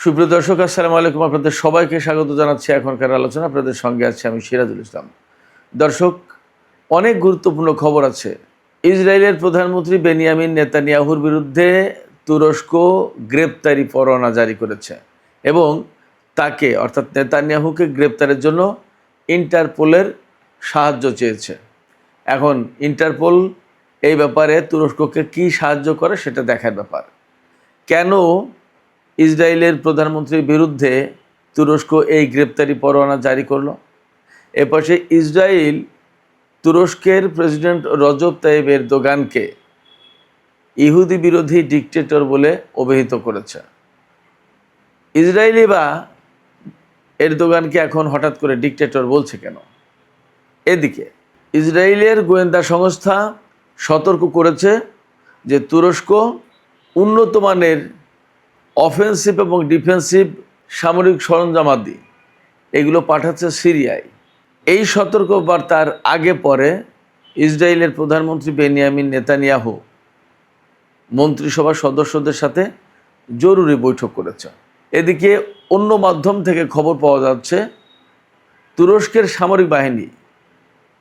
সুপ্রিয় দর্শক, আসসালামু আলাইকুম। আপনাদের সবাইকে স্বাগত জানাচ্ছি এখনকার আলোচনা। আপনাদের সঙ্গে আছি আমি সিরাজুল ইসলাম। দর্শক, অনেক গুরুত্বপূর্ণ খবর আছে। ইসরায়েলের প্রধানমন্ত্রী বেনিয়ামিন নেতানিয়াহুর বিরুদ্ধে তুরস্ক গ্রেপ্তারি পরোয়ানা জারি করেছে এবং তাকে অর্থাৎ নেতানিয়াহুকে গ্রেপ্তারের জন্য ইন্টারপোলের সাহায্য চেয়েছে। এখন ইন্টারপোল এই ব্যাপারে তুরস্ককে কি সাহায্য করে সেটা দেখার ব্যাপার। কেন ইসরায়েলের প্রধানমন্ত্রীর বিরুদ্ধে তুরস্ক এই গ্রেপ্তারি পরোয়ানা জারি করলো? এপাশে ইসরায়েল তুরস্কের প্রেসিডেন্ট রজব তাইয়িপ এরদোগানকে ইহুদি বিরোধী ডিকটেটর বলে অভিহিত করেছে। ইসরায়েলি বা এরদোগানকে এখন হঠাৎ করে ডিকটেটর বলছে কেন? এদিকে ইসরায়েলের গোয়েন্দা সংস্থা সতর্ক করেছে যে তুরস্ক উন্নত মানের অফেন্সিভ এবং ডিফেন্সিভ সামরিক সরঞ্জামাদি এগুলো পাঠাচ্ছে সিরিয়ায়। এই সতর্কবার্তার আগে পরে ইসরায়েলের প্রধানমন্ত্রী বেনিয়ামিন নেতানিয়াহু মন্ত্রিসভার সদস্যদের সাথে জরুরি বৈঠক করেছে। এদিকে অন্য মাধ্যম থেকে খবর পাওয়া যাচ্ছে তুরস্কের সামরিক বাহিনী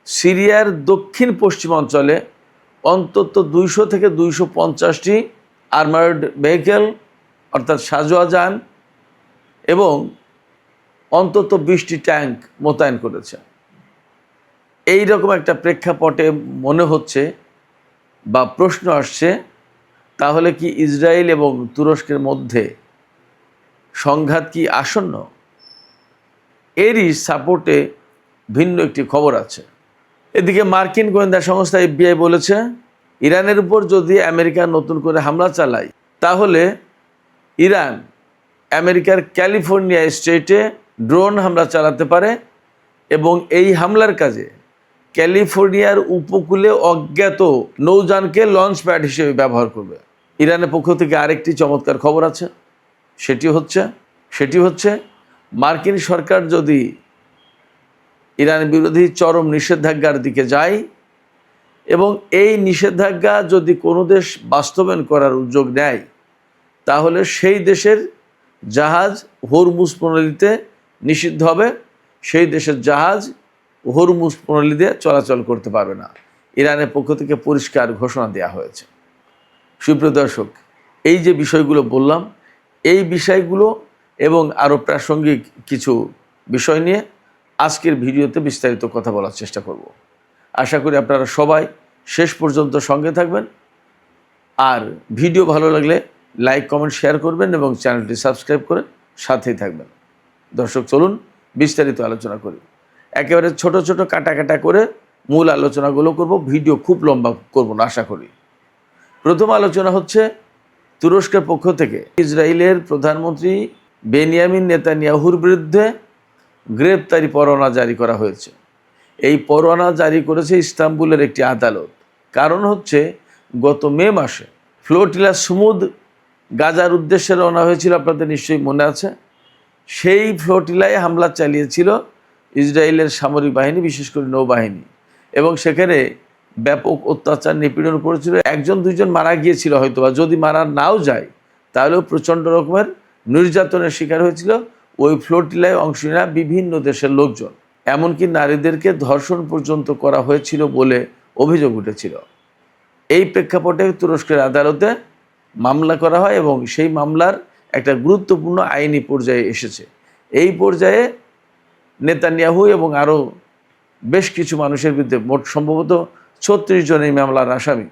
সিরিয়ার দক্ষিণ পশ্চিমাঞ্চলে অন্তত 200 থেকে 250টি আর্মার্ড ভেহিকেল অর্থাৎ সাঁজোয়া যান এবং অন্তত 20টি ট্যাঙ্ক মোতায়েন করেছে। এই রকম একটা প্রেক্ষাপটে মনে হচ্ছে বা প্রশ্ন আসছে, তাহলে কি ইসরায়েল এবং তুরস্কের মধ্যে সংঘাত কি আসন্ন? এরই সাপোর্টে ভিন্ন একটি খবর আছে। এদিকে মার্কিন গোয়েন্দা সংস্থা FBI বলেছে, ইরানের উপর যদি আমেরিকা নতুন করে হামলা চালায় তাহলে ইরান আমেরিকার ক্যালিফোর্নিয়া স্টেটে ড্রোন হামলা চালাতে পারে এবং এই হামলার কাজে ক্যালিফোর্নিয়ার উপকূলে অজ্ঞাত নৌযানকে লঞ্চ প্যাড হিসেবে ব্যবহার করবে। ইরানের পক্ষ থেকে আরেকটি চমৎকার খবর আছে, সেটি হচ্ছে মার্কিন সরকার যদি ইরান বিরোধী চরম নিষেধাজ্ঞার দিকে যায় এবং এই নিষেধাজ্ঞা যদি কোনো দেশ বাস্তবায়ন করার উদ্যোগ নেয় তাহলে সেই দেশের জাহাজ হরমুজ প্রণালীতে নিষিদ্ধ হবে, সেই দেশের জাহাজ হরমুজ প্রণালীতে চলাচল করতে পারবে না। ইরানের পক্ষ থেকে পরিষ্কার ঘোষণা দেওয়া হয়েছে। সুপ্রিয় দর্শক, এই যে বিষয়গুলো বললাম, এই বিষয়গুলো এবং আরও প্রাসঙ্গিক কিছু বিষয় নিয়ে আজকের ভিডিওতে বিস্তারিত কথা বলার চেষ্টা করব। আশা করি আপনারা সবাই শেষ পর্যন্ত সঙ্গে থাকবেন, আর ভিডিও ভালো লাগলে লাইক কমেন্ট শেয়ার করবেন এবং চ্যানেলটি সাবস্ক্রাইব করে সাথেই থাকবেন। দর্শক, চলুন বিস্তারিত আলোচনা করি। একেবারে ছোট ছোট কাটা করে মূল আলোচনাগুলো করব, ভিডিও খুব লম্বা করব না আশা করি। প্রথম আলোচনা হচ্ছে তুরস্কের পক্ষ থেকে ইসরায়েলের প্রধানমন্ত্রী বেনিয়ামিন নেতানিয়াহুর বিরুদ্ধে গ্রেপ্তারি পরোয়ানা জারি করা হয়েছে। এই পরোয়ানা জারি করেছে ইস্তাম্বুলের একটি আদালত। কারণ হচ্ছে গত মে মাসে ফ্লোটিলা সুমুদ গাজার উদ্দেশ্যে রওনা হয়েছিল, আপনাদের নিশ্চয়ই মনে আছে। সেই ফ্লোটিলায় হামলা চালিয়েছিল ইসরায়েলের সামরিক বাহিনী, বিশেষ করে নৌবাহিনী, এবং সেখানে ব্যাপক অত্যাচার নিপীড়ন করেছিল। 1-2জন মারা গিয়েছিল হয়তো, বা যদি মারা নাও যায় তাহলেও প্রচণ্ড রকমের নির্যাতনের শিকার হয়েছিল ওই ফ্লোটিলায় অংশ নেওয়া বিভিন্ন দেশের লোকজন। এমনকি নারীদেরকে ধর্ষণ পর্যন্ত করা হয়েছিল বলে অভিযোগ উঠেছিল। এই প্রেক্ষাপটে তুরস্কের আদালতে মামলা করা হয় এবং সেই মামলার একটা গুরুত্বপূর্ণ আইনি পর্যায়ে এসেছে। এই পর্যায়ে নেতানিয়াহু এবং আরও বেশ কিছু মানুষের বিরুদ্ধে, মোট সম্ভবত 36 জন এই মামলার আসামি,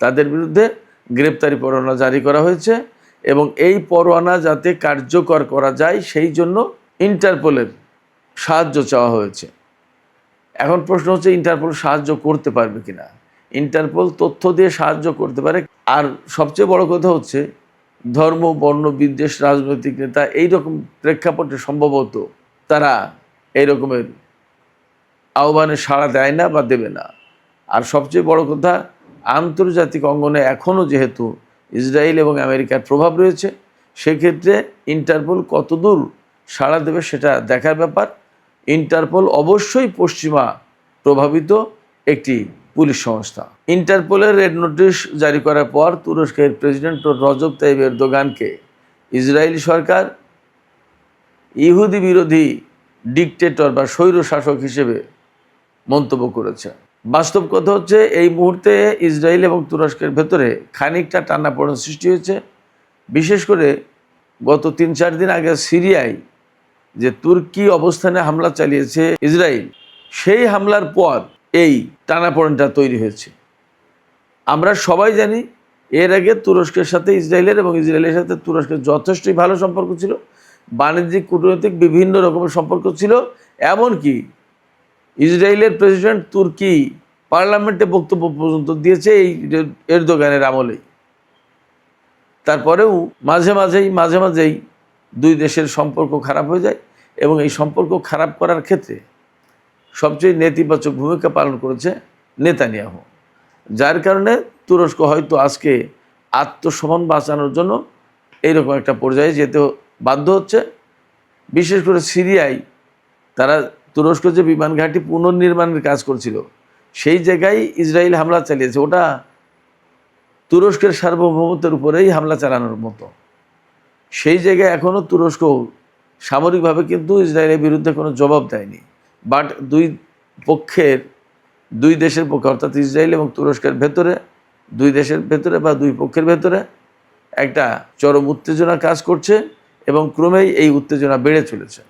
তাদের বিরুদ্ধে গ্রেপ্তারি পরোয়ানা জারি করা হয়েছে এবং এই পরোয়ানা যাতে কার্যকর করা যায় সেই জন্য ইন্টারপোলের সাহায্য চাওয়া হয়েছে। এখন প্রশ্ন হচ্ছে, ইন্টারপোল সাহায্য করতে পারবে কিনা? ইন্টারপোল তথ্য দিয়ে সাহায্য করতে পারে। আর সবচেয়ে বড় কথা হচ্ছে, ধর্ম, বর্ণ, বিদ্বেষ, রাজনৈতিক নেতা, এইরকম প্রেক্ষাপটে সম্ভবত তারা এই রকমের আহ্বানে সাড়া দেয় না বা দেবে না। আর সবচেয়ে বড় কথা, আন্তর্জাতিক অঙ্গনে এখনও যেহেতু ইসরায়েল এবং আমেরিকার প্রভাব রয়েছে, সেক্ষেত্রে ইন্টারপোল কতদূর সাড়া দেবে সেটা দেখার ব্যাপার। ইন্টারপোল অবশ্যই পশ্চিমা প্রভাবিত একটি পুলিশ সংস্থা। ইন্টারপোলের রেড নোটিশ জারি করার পর তুরস্কের প্রেসিডেন্ট রজব তাইয়িপ এরদোগানকে ইসরায়েলি সরকার ইহুদি বিরোধী ডিকটেটর বা স্বৈর শাসক হিসেবে মন্তব্য করেছে। বাস্তব কথা হচ্ছে এই মুহূর্তে ইসরায়েল এবং তুরস্কের ভেতরে খানিকটা টানাপোড়েন সৃষ্টি হয়েছে। বিশেষ করে গত ৩-৪ দিন আগে সিরিয়ায় যে তুর্কি অবস্থানে হামলা চালিয়েছে ইসরায়েল, সেই হামলার পর এই টানাপোড়েনটা তৈরি হয়েছে। আমরা সবাই জানি এর আগে তুরস্কের সাথে ইসরায়েলের এবং ইসরায়েলের সাথে তুরস্কের যথেষ্টই ভালো সম্পর্ক ছিল, বাণিজ্যিক কূটনৈতিক বিভিন্ন রকমের সম্পর্ক ছিল। এমনকি ইসরায়েলের প্রেসিডেন্ট তুর্কি পার্লামেন্টে বক্তব্য পর্যন্ত দিয়েছে এই এরদোগানের আমলেই। তারপরেও মাঝে মাঝেই দুই দেশের সম্পর্ক খারাপ হয়ে যায় এবং এই সম্পর্ক খারাপ করার ক্ষেত্রে সবচেয়ে নেতিবাচক ভূমিকা পালন করেছে নেতানিয়াহু, যার কারণে তুরস্ক হয়তো আজকে আত্মসম্মান বাঁচানোর জন্য এইরকম একটা পর্যায়ে যেতে বাধ্য হচ্ছে। বিশেষ করে সিরিয়ায় তারা তুরস্ক যে বিমান ঘাঁটি পুনর্নির্মাণের কাজ করছিল, সেই জায়গায় ইসরায়েল হামলা চালিয়েছে। ওটা তুরস্কের সার্বভৌমত্বের উপরেই হামলা চালানোর মতো। সেই জায়গায় এখনও তুরস্ক সামরিকভাবে কিন্তু ইসরায়েলের বিরুদ্ধে কোনো জবাব দেয়নি। বাট দুই দেশের পক্ষে অর্থাৎ ইসরায়েল এবং তুরস্কের ভেতরে, দুই দেশের ভেতরে বা দুই পক্ষের ভেতরে একটা চরম উত্তেজনা কাজ করছে এবং ক্রমেই এই উত্তেজনা বেড়ে চলেছে।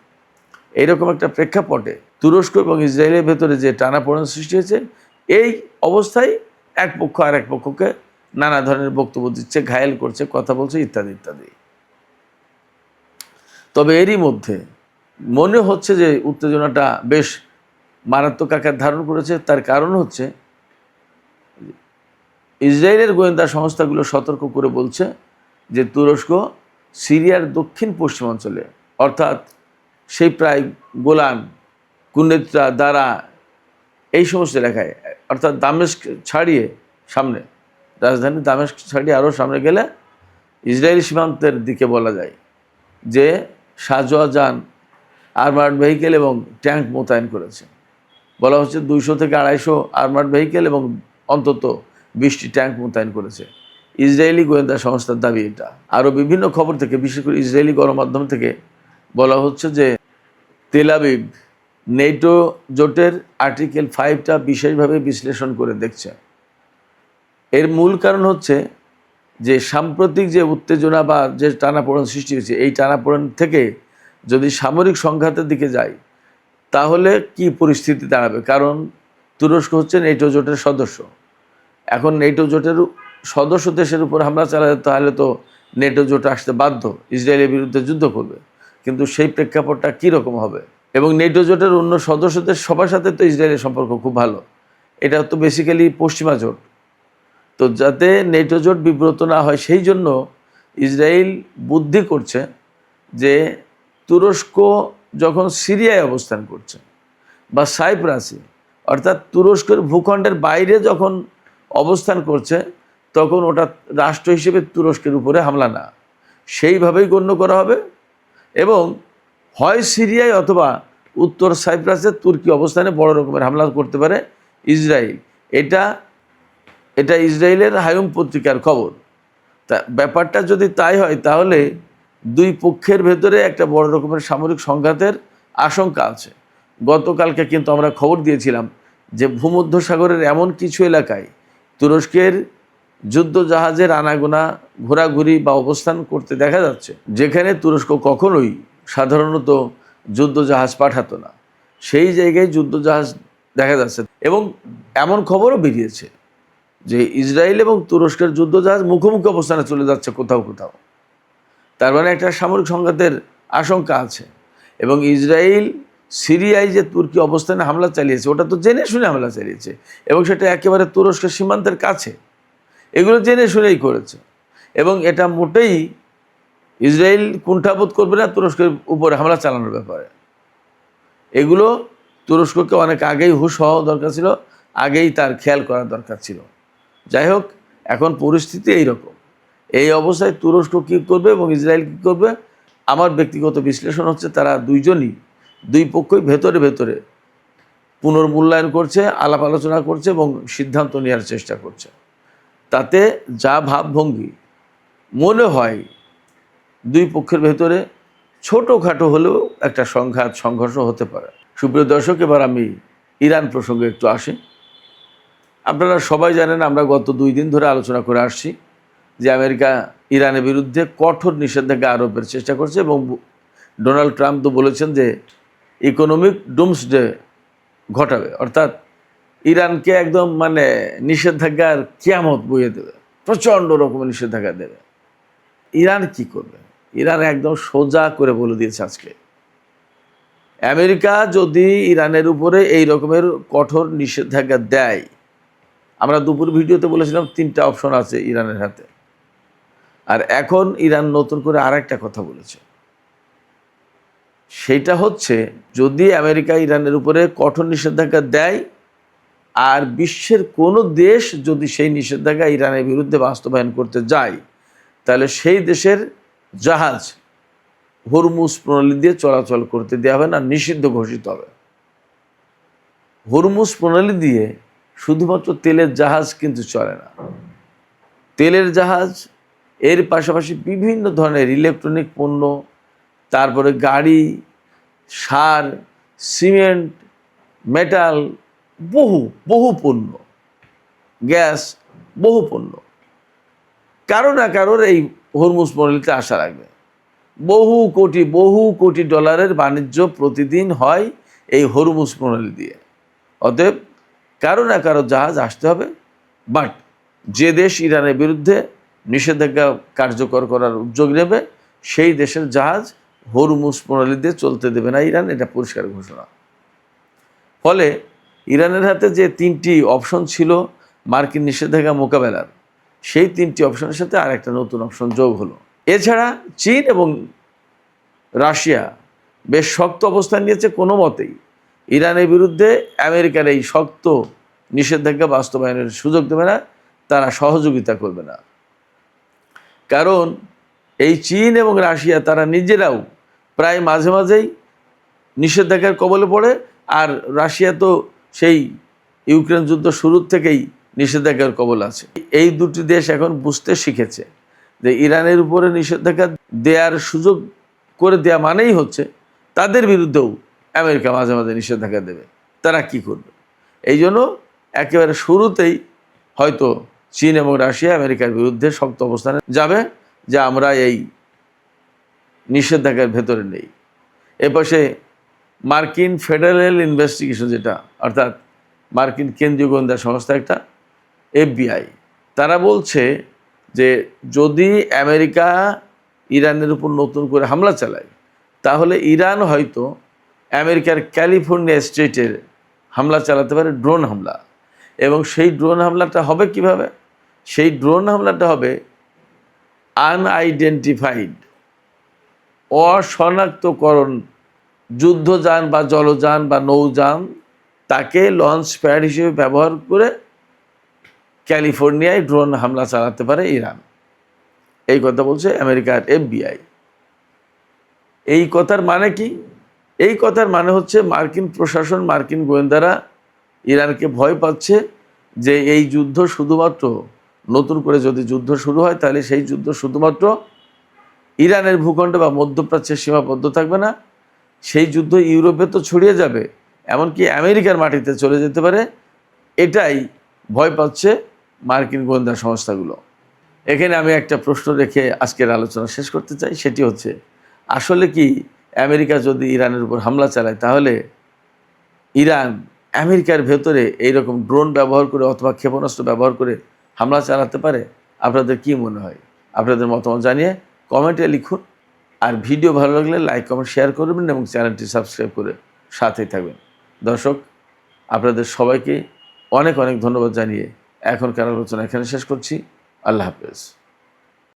এইরকম একটা প্রেক্ষাপটে তুরস্ক এবং ইসরায়েলের ভেতরে যে টানাপোড়েন সৃষ্টি হয়েছে, এই অবস্থায় এক পক্ষ আর এক পক্ষকে নানা ধরনের বক্তব্য দিচ্ছে, ঘায়েল করছে, কথা বলছে ইত্যাদি ইত্যাদি। তবে এরই মধ্যে মনে হচ্ছে যে উত্তেজনাটা বেশ মারাত্মক আকার ধারণ করেছে। তার কারণ হচ্ছে ইসরায়েলের গোয়েন্দা সংস্থাগুলো সতর্ক করে বলছে যে তুরস্ক সিরিয়ার দক্ষিণ পশ্চিমাঞ্চলে অর্থাৎ সেই প্রায় গোলান, কুনেত্রা, দারা এই সমস্ত এলাকায় অর্থাৎ দামেস্ক ছাড়িয়ে সামনে, রাজধানী দামেস্ক ছাড়িয়ে আরও সামনে গেলে ইসরায়েলি সীমান্তের দিকে বলা যায় যে সাজোয়া যান, আর্মার্ড ভেহিকেল এবং ট্যাঙ্ক মোতায়েন করেছে। বলা হচ্ছে 200 থেকে 250 আর্মার্ড ভেহিকেল এবং অন্তত 20টি ট্যাঙ্ক মোতায়েন করেছে ইসরায়েলি গোয়েন্দা সংস্থার দাবি এটা। আরও বিভিন্ন খবর থেকে, বিশেষ করে ইসরায়েলি গণমাধ্যম থেকে বলা হচ্ছে যে তেল আবিব নেটো জোটের আর্টিকেল 5টা বিশেষভাবে বিশ্লেষণ করে দেখছে। এর মূল কারণ হচ্ছে যে সাম্প্রতিক যে উত্তেজনা বা যে টানাপোড়েন সৃষ্টি হয়েছে, এই টানাপোড়েন থেকে যদি সামরিক সংঘাতের দিকে যায় তাহলে কি পরিস্থিতি দাঁড়াবে। কারণ তুরস্ক হচ্ছে নেটো জোটের সদস্য। এখন নেটো জোটের সদস্য দেশের উপর হামলা চালালে তাহলে তো নেটো জোট আসতে বাধ্য, ইসরায়েলের বিরুদ্ধে যুদ্ধ করবে। কিন্তু সেই প্রেক্ষাপটটা কীরকম হবে? এবং নেটো জোটের অন্য সদস্যদের সবার সাথে তো ইসরায়েলের সম্পর্ক খুব ভালো। এটা তো বেসিক্যালি পশ্চিমা জোট। তো যাতে নেটো জোট বিব্রত না হয় সেই জন্য ইসরায়েল বুদ্ধি করছে যে তুরস্ক যখন সিরিয়ায় অবস্থান করছে বা সাইপ্রাসে অর্থাৎ তুরস্কের ভূখণ্ডের বাইরে যখন অবস্থান করছে, তখন ওটা রাষ্ট্র হিসেবে তুরস্কের উপরে হামলা না, সেইভাবেই গণ্য করা হবে। এবং হয় সিরিয়ায় অথবা উত্তর সাইপ্রাসে তুর্কি অবস্থানে বড় রকমের হামলা করতে পারে ইসরায়েল। এটা ইসরায়েলের হায়ুম পত্রিকার খবর। তা ব্যাপারটা যদি তাই হয় তাহলে দুই পক্ষের ভেতরে একটা বড় রকমের সামরিক সংঘাতের আশঙ্কা আছে। গতকালকে কিন্তু আমরা খবর দিয়েছিলাম যে ভূমধ্যসাগরের এমন কিছু এলাকায় তুরস্কের যুদ্ধ জাহাজের আনাগোনা ঘোরাঘুরি বা অবস্থান করতে দেখা যাচ্ছে, যেখানে তুরস্ক কখনোই সাধারণত যুদ্ধ জাহাজ পাঠাতো না, সেই জায়গায় যুদ্ধ জাহাজ দেখা যাচ্ছে। এবং এমন খবরও বেরিয়েছে যে ইসরায়েল এবং তুরস্কের যুদ্ধ জাহাজ মুখোমুখি অবস্থানে চলে যাচ্ছে কোথাও কোথাও। তার মানে একটা সামরিক সংঘাতের আশঙ্কা আছে। এবং ইসরায়েল সিরিয়ায় যে তুর্কি অবস্থানে হামলা চালিয়েছে, ওটা তো জেনে শুনে হামলা চালিয়েছে এবং সেটা একেবারে তুরস্কের সীমান্তের কাছে। এগুলো জেনে শুনেই করেছে এবং এটা মোটেই ইসরায়েল কুণ্ঠাবোধ করবে না তুরস্কের উপরে হামলা চালানোর ব্যাপারে। এগুলো তুরস্ককে অনেক আগেই হুঁশ হওয়া দরকার ছিল, আগেই তার খেয়াল করা দরকার ছিল। যাই হোক, এখন পরিস্থিতি এইরকম। এই অবস্থায় তুরস্ক কী করবে এবং ইসরায়েল কী করবে, আমার ব্যক্তিগত বিশ্লেষণ হচ্ছে তারা দুই পক্ষই ভেতরে ভেতরে পুনর্মূল্যায়ন করছে, আলাপ আলোচনা করছে এবং সিদ্ধান্ত নেওয়ার চেষ্টা করছে। তাতে যা ভাবভঙ্গি মনে হয় দুই পক্ষের ভেতরে ছোটোখাটো হলেও একটা সংঘাত সংঘর্ষ হতে পারে। সুপ্রিয় দর্শক, এবার আমি ইরান প্রসঙ্গে একটু আসি। আপনারা সবাই জানেন, আমরা গত 2 দিন ধরে আলোচনা করে আসছি যে আমেরিকা ইরানের বিরুদ্ধে কঠোর নিষেধাজ্ঞা আরোপের চেষ্টা করছে এবং ডোনাল্ড ট্রাম্প তো বলেছেন যে ইকোনমিক ডুমসডে ঘটাবে, অর্থাৎ ইরানকে একদম নিষেধাজ্ঞার কিয়ামত বইয়ে দেবে, প্রচণ্ড রকমের নিষেধাজ্ঞা দেবে। ইরান কি করবে? ইরান একদম সোজা করে বলে দিয়েছে আজকে, আমেরিকা যদি ইরানের উপরে এই রকমের কঠোর নিষেধাজ্ঞা দেয়, আমরা দুপুর ভিডিওতে বলেছিলাম 3টা অপশন আছে ইরানের হাতে, আর এখন ইরান নতুন করে আরেকটা কথা বলেছে, সেটা হচ্ছে যদি আমেরিকা ইরানের উপরে কঠোর নিষেধাজ্ঞা দেয় আর বিশ্বের কোনো দেশ যদি সেই নিষেধাজ্ঞা ইরানের বিরুদ্ধে বাস্তবায়ন করতে যায়, তাহলে সেই দেশের জাহাজ হরমুজ প্রণালী দিয়ে চলাচল করতে দেওয়া হবে না, নিষিদ্ধ ঘোষিত হবে। হরমুজ প্রণালী দিয়ে শুধুমাত্র তেলের জাহাজ কিন্তু চলে না, তেলের জাহাজ এর পাশাপাশি বিভিন্ন ধরনের ইলেকট্রনিক পণ্য, তারপরে গাড়ি, সার, সিমেন্ট, মেটাল, বহু পণ্য, গ্যাস, বহু পণ্য কারো না কারোর এই হরমুজ প্রণালীতে আসা লাগবে। বহু কোটি ডলারের বাণিজ্য প্রতিদিন হয় এই হরমুজ প্রণালী দিয়ে। অতএব কারো না কারো জাহাজ আসতে হবে। বাট যে দেশ ইরানের বিরুদ্ধে নিষেধাজ্ঞা কার্যকর করার উদ্যোগ নেবে, সেই দেশের জাহাজ হরমুজ প্রণালী দিয়ে চলতে দেবে না ইরান, এটা পরিষ্কার ঘোষণা। ফলে ইরানের হাতে যে 3টি অপশন ছিল মার্কিন নিষেধাজ্ঞা মোকাবেলার, সেই 3টি অপশনের সাথে আর একটা নতুন অপশন যোগ হলো। এছাড়া চীন এবং রাশিয়া বেশ শক্ত অবস্থান নিয়েছে, কোনো মতেই ইরানের বিরুদ্ধে আমেরিকার এই শক্ত নিষেধাজ্ঞা বাস্তবায়নের সুযোগ দেবে না, তারা সহযোগিতা করবে না। কারণ এই চীন এবং রাশিয়া তারা নিজেরাও প্রায় মাঝে মাঝেই নিষেধাজ্ঞার কবলে পড়ে, আর রাশিয়া তো সেই ইউক্রেন যুদ্ধ শুরুর থেকেই নিষেধাজ্ঞার কবল আছে। এই দুটি দেশ এখন বুঝতে শিখেছে যে ইরানের উপরে নিষেধাজ্ঞা দেওয়ার সুযোগ করে দেওয়া মানেই হচ্ছে তাদের বিরুদ্ধেও আমেরিকা মাঝে মাঝে নিষেধাজ্ঞা দেবে। তারা কি করবে? এই জন্য একেবারে শুরুতেই হয়তো চীন এবং রাশিয়া আমেরিকার বিরুদ্ধে শক্ত অবস্থানে যাবে যে আমরা এই নিষেধাজ্ঞার ভেতরে নেই। এপাশে মার্কিন ফেডারেল ইনভেস্টিগেশন, যেটা অর্থাৎ মার্কিন কেন্দ্রীয় গোয়েন্দা সংস্থা একটা, FBI, তারা বলছে যে যদি আমেরিকা ইরানের উপর নতুন করে হামলা চালায়, তাহলে ইরান হয়তো আমেরিকার ক্যালিফোর্নিয়া স্টেটের হামলা চালাতে পারে, ড্রোন হামলা। এবং সেই ড্রোন হামলাটা হবে কিভাবে? সেই ড্রোন হামলাটা হবে আনআইডেন্টিফাইড, অশনাক্তকরণ যুদ্ধযান বা জলযান বা নৌযান, তাকে লঞ্চ প্যাড হিসেবে ব্যবহার করে ক্যালিফোর্নিয়ায় ড্রোন হামলা চালাতে পারে ইরান। এই কথা বলছে আমেরিকার FBI। এই কথার মানে কি? এই কথার মানে হচ্ছে মার্কিন প্রশাসন, মার্কিন গোয়েন্দারা ইরানকে ভয় পাচ্ছে যে এই যুদ্ধ শুধুমাত্র, নতুন করে যদি যুদ্ধ শুরু হয়, তাহলে সেই যুদ্ধ শুধুমাত্র ইরানের ভূখণ্ডে বা মধ্যপ্রাচ্যে সীমাবদ্ধ থাকবে না, সেই যুদ্ধ ইউরোপে তো ছড়িয়ে যাবে, এমনকি আমেরিকার মাটিতে চলে যেতে পারে। এটাই ভয় পাচ্ছে মার্কিন গোয়েন্দা সংস্থাগুলো। এখানে আমি একটা প্রশ্ন রেখে আজকের আলোচনা শেষ করতে চাই, সেটি হচ্ছে আসলে কি আমেরিকা যদি ইরানের উপর হামলা চালায়, তাহলে ইরান আমেরিকার ভেতরে এইরকম ড্রোন ব্যবহার করে অথবা ক্ষেপণাস্ত্র ব্যবহার করে হামলা চালাতে পারে? আপনাদের কি মনে হয়? আপনাদের মতামত জানিয়ে কমেন্টে লিখুন। আর ভিডিও ভালো লাগলে লাইক, কমেন্ট, শেয়ার করবেন এবং চ্যানেলটি সাবস্ক্রাইব করে সাথেই থাকবেন। দর্শক, আপনাদের সবাইকে অনেক অনেক ধন্যবাদ জানিয়ে এখনকার আলোচনা এখানে শেষ করছি। আল্লাহ হাফেজ।